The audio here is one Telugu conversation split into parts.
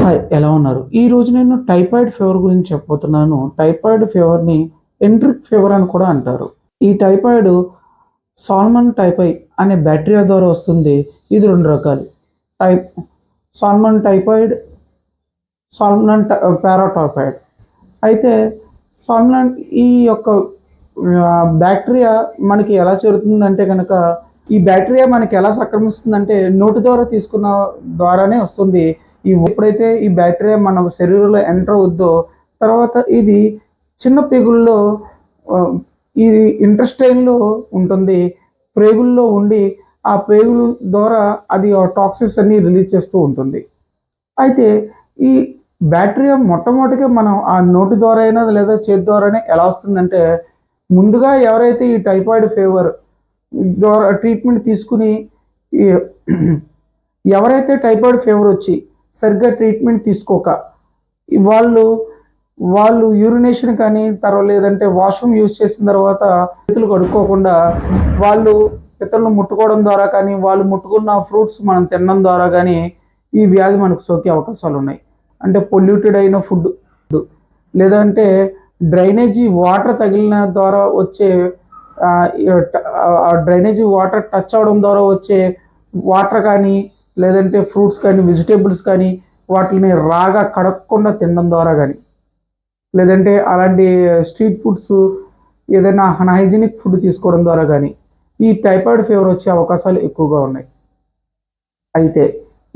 హాయ్, ఎలా ఉన్నారు? ఈరోజు నేను టైఫాయిడ్ ఫీవర్ గురించి చెప్పబోతున్నాను. టైఫాయిడ్ ఫీవర్‌ని ఎంట్రిక్ ఫీవర్ అని కూడా అంటారు. ఈ టైఫాయిడ్ సాల్మన్ టైఫై అనే బ్యాక్టీరియా ద్వారా వస్తుంది. ఇది 2 రకాలు. Type salmonella typhoid, paratyphoid. అయితే సాల్మన్ ఈ యొక్క బ్యాక్టీరియా మనకి ఎలా చేరుతుందంటే గనక, ఈ బ్యాక్టీరియా మనకి ఎలా సంక్రమిస్తుందంటే నోటి ద్వారా తీసుకున్న ద్వారానే వస్తుంది. ఎప్పుడైతే ఈ బ్యాక్టీరియా మన శరీరంలో ఎంటర్ అవుద్దో తర్వాత ఇది చిన్న పేగుల్లో ఇది ఇంటెస్టైన్‌లో ఉంటుంది. ప్రేగుల్లో ఉండి ఆ ప్రేగుల ద్వారా అది టాక్సిన్స్ అన్నీ రిలీజ్ చేస్తూ ఉంటుంది. అయితే ఈ బ్యాక్టీరియా మొట్టమొదటిగా మనం ఆ నోటి ద్వారా అయినా లేదా చేతి ద్వారానే ఎలా వస్తుందంటే, ముందుగా ఎవరైతే ఈ టైఫాయిడ్ ఫీవర్ ద్వారా ట్రీట్మెంట్ తీసుకుని ఈ ఎవరైతే టైఫాయిడ్ ఫీవర్ వచ్చి సరిగ్గా ట్రీట్మెంట్ తీసుకోక వాళ్ళు వాళ్ళు యూరినేషన్ కానీ లేదంటే వాష్రూమ్ యూజ్ చేసిన తర్వాత చేతులు కడుక్కోకుండా వాళ్ళు ఇతరులను ముట్టుకోవడం ద్వారా కానీ వాళ్ళు ముట్టుకున్న ఫ్రూట్స్ మనం తినడం ద్వారా కానీ ఈ వ్యాధి మనకు సోకే అవకాశాలు ఉన్నాయి. అంటే పొల్యూటెడ్ అయిన ఫుడ్ లేదంటే డ్రైనేజీ వాటర్ తగిలిన ద్వారా వచ్చే డ్రైనేజీ వాటర్ టచ్ అవ్వడం ద్వారా వచ్చే వాటర్ కానీ లేదంటే ఫ్రూట్స్ కానీ వెజిటేబుల్స్ కానీ వాటిని రాగా కడగకుండా తినడం ద్వారా కానీ లేదంటే అలాంటి స్ట్రీట్ ఫుడ్స్ ఏదైనా అన్హైజీనిక్ ఫుడ్ తీసుకోవడం ద్వారా కానీ ఈ టైఫాయిడ్ ఫీవర్ వచ్చే అవకాశాలు ఎక్కువగా ఉన్నాయి. అయితే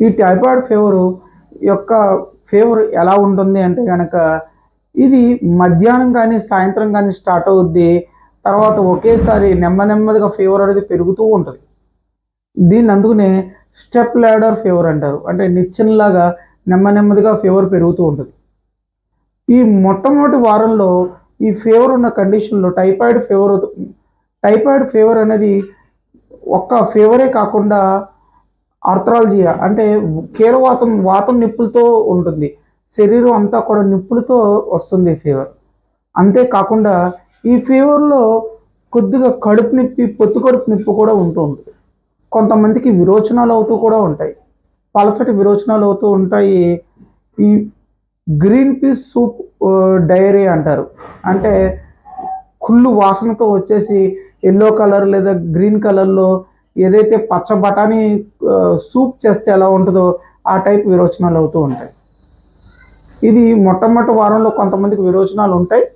ఈ టైఫాయిడ్ ఫీవర్ ఎలా ఉంటుంది అంటే కనుక, ఇది మధ్యాహ్నం కానీ సాయంత్రం కానీ స్టార్ట్ అవుద్ది. తర్వాత ఒకేసారి నెమ్మదిగా ఫీవర్ అనేది పెరుగుతూ ఉంటుంది. దీన్ని అందుకనే స్టెప్ ల్యాడర్ ఫీవర్ అంటారు. అంటే నిచ్చెనలాగా నెమ్మదిగా ఫీవర్ పెరుగుతూ ఉంటుంది. ఈ మొట్టమొదటి వారంలో ఈ ఫీవర్ ఉన్న కండిషన్లో టైఫాయిడ్ ఫీవర్ అనేది ఒక్క ఫీవరే కాకుండా ఆర్థరాలజియా అంటే వాతం నిప్పులతో ఉంటుంది. శరీరం అంతా కూడా నిప్పులతో వస్తుంది ఫీవర్. అంతేకాకుండా ఈ ఫీవర్లో కొద్దిగా కడుపు నొప్పి, పొత్తు కడుపు నొప్పి కూడా ఉంటుంది. కొంతమందికి విరోచనాలు అవుతూ కూడా ఉంటాయి. పలచటి విరోచనాలు అవుతూ ఉంటాయి. ఈ గ్రీన్ పీస్ సూప్ డయేరియా అంటారు. అంటే కుళ్ళు వాసనతో వచ్చేసి ఎల్లో కలర్ లేదా గ్రీన్ కలర్లో ఏదైతే పచ్చ బఠానీ సూప్ చేస్తే ఎలా ఉంటుందో ఆ టైప్ విరోచనాలు అవుతూ ఉంటాయి. ఇది మొట్టమొదటి వారంలో కొంతమందికి విరోచనాలు ఉంటాయి,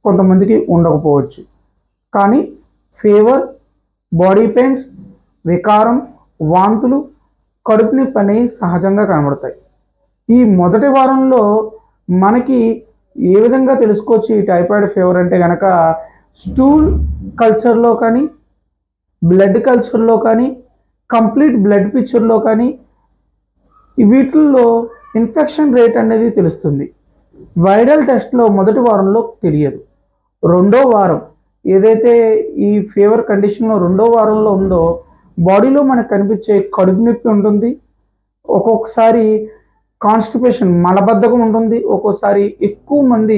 కొంతమందికి ఉండకపోవచ్చు. కానీ ఫీవర్, బాడీ పెయిన్స్, వికారం, వాంతులు, కడుపు నొప్పి అనేవి సహజంగా కనబడతాయి. ఈ మొదటి వారంలో మనకి ఏ విధంగా తెలుసుకోవచ్చు ఈ టైఫాయిడ్ ఫీవర్ అంటే కనుక, స్టూల్ కల్చర్లో కానీ, బ్లడ్ కల్చర్లో కానీ, కంప్లీట్ బ్లడ్ పిక్చర్లో కానీ వీటిల్లో ఇన్ఫెక్షన్ రేట్ అనేది తెలుస్తుంది. వైరల్ టెస్ట్లో మొదటి వారంలో తెలియదు. రెండో వారం ఏదైతే ఈ ఫీవర్ కండిషన్లో రెండో వారంలో ఉందో బాడీలో మనకు కనిపించే కడుపు నొప్పి ఉంటుంది. ఒక్కొక్కసారి కాన్స్టిపేషన్ మలబద్ధకం ఉంటుంది. ఒక్కోసారి ఎక్కువ మంది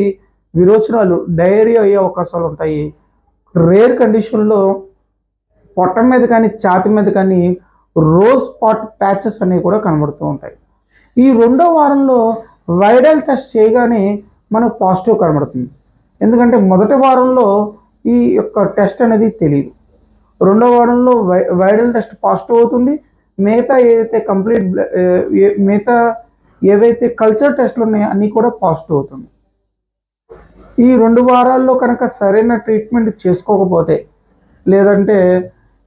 విరోచనాలు డయేరియా అయ్యే అవకాశాలు ఉంటాయి. రేర్ కండిషన్లో పొట్ట మీద కానీ ఛాతి మీద కానీ రోజ్ స్పాట్ ప్యాచెస్ అనేవి కూడా కనబడుతూ ఉంటాయి. ఈ రెండో వారంలో వైరల్ టెస్ట్ చేయగానే మనకు పాజిటివ్ కనబడుతుంది. ఎందుకంటే మొదటి వారంలో ఈ యొక్క టెస్ట్ అనేది తెలియదు. రెండో వారంలో వైరల్ టెస్ట్ పాజిటివ్ అవుతుంది. మిగతా ఏవైతే కల్చర్ టెస్ట్లు ఉన్నాయో అన్నీ కూడా పాజిటివ్ అవుతుంది. ఈ 2 వారాల్లో కనుక సరైన ట్రీట్మెంట్ చేసుకోకపోతే లేదంటే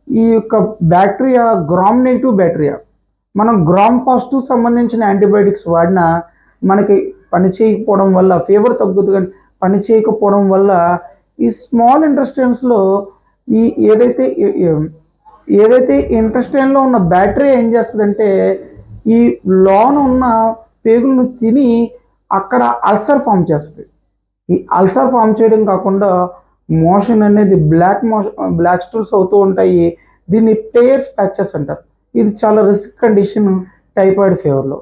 ఈ యొక్క బ్యాక్టీరియా గ్రామ్ నెగిటివ్ బ్యాక్టీరియా మనం గ్రామ్ పాజిటివ్ సంబంధించిన యాంటీబయాటిక్స్ వాడినా మనకి పని చేయకపోవడం వల్ల ఫీవర్ తగ్గుతుంది. కానీ పని చేయకపోవడం వల్ల ఈ స్మాల్ ఇంటెస్టైన్స్లో ఈ ఏదైతే ఇంటెస్టైన్లో ఉన్న బ్యాక్టీరియా ఏం చేస్తుందంటే ఈ లోన ఉన్న పేగులను తిని అక్కడ అల్సర్ ఫామ్ చేస్తుంది. ఈ అల్సర్ ఫామ్ చేయడం కాకుండా మోషన్ అనేది బ్లాక్ స్టూల్స్ అవుతూ ఉంటాయి. దీన్ని టేర్స్ ప్యాచెస్ అంటారు. ఇది చాలా రిస్క్ కండిషన్ టైఫాయిడ్ ఫీవర్లో.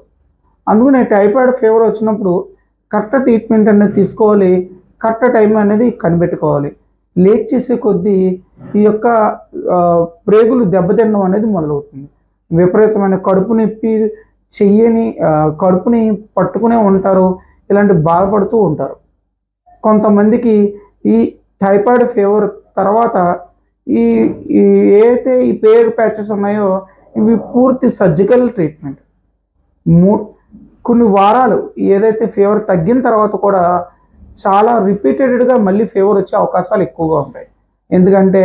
అందుకనే టైఫాయిడ్ ఫీవర్ వచ్చినప్పుడు కరెక్ట్ ట్రీట్మెంట్ అనేది తీసుకోవాలి, కరెక్ట్ టైం అనేది కనిపెట్టుకోవాలి. లేట్ చేసే కొద్దీ ఈ యొక్క ప్రేగులు దెబ్బతినడం అనేది మొదలవుతుంది. విపరీతమైన కడుపు నొప్పి, చెయ్యని కడుపుని పట్టుకునే ఉంటారు, ఇలాంటి బాధపడుతూ ఉంటారు. కొంతమందికి ఈ టైఫాయిడ్ ఫీవర్ తర్వాత ఈ ఈ ఏదైతే ఈ పేరు ప్యాచెస్ ఉన్నాయో ఇవి పూర్తి సర్జికల్ ట్రీట్మెంట్. మూ కొన్ని వారాలు ఏదైతే ఫీవర్ తగ్గిన తర్వాత కూడా చాలా రిపీటెడ్గా మళ్ళీ ఫీవర్ వచ్చే అవకాశాలు ఎక్కువగా ఉంటాయి. ఎందుకంటే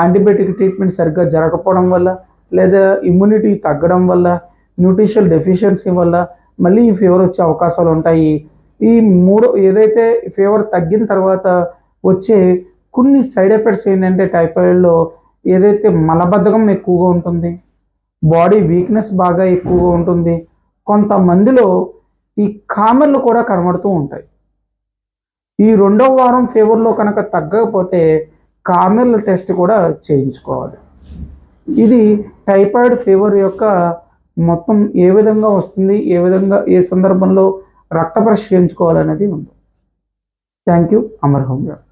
యాంటీబయాటిక్ ట్రీట్మెంట్ సరిగ్గా జరగకపోవడం వల్ల, లేదా ఇమ్యూనిటీ తగ్గడం వల్ల, న్యూట్రిషనల్ డెఫిషియన్సీ వల్ల మళ్ళీ ఈ ఫీవర్ వచ్చే అవకాశాలు ఉంటాయి. ఈ ఏదైతే ఫీవర్ తగ్గిన తర్వాత వచ్చే కొన్ని సైడ్ ఎఫెక్ట్స్ ఏంటంటే టైఫాయిడ్లో ఏదైతే మలబద్ధకం ఎక్కువగా ఉంటుంది, బాడీ వీక్నెస్ బాగా ఎక్కువగా ఉంటుంది, కొంతమందిలో ఈ కామెర్లు కూడా కనబడుతూ ఉంటాయి. ఈ రెండవ వారం ఫీవర్లో కనుక తగ్గకపోతే కామెర్ల టెస్ట్ కూడా చేయించుకోవాలి. ఇది టైఫాయిడ్ ఫీవర్ యొక్క మొత్తం ఏ విధంగా వస్తుంది, ఏ విధంగా ఏ సందర్భంలో రక్త పరీక్ష చేయించుకోవాలనేది ఉంది. Thank you. అమర్ హోమియో.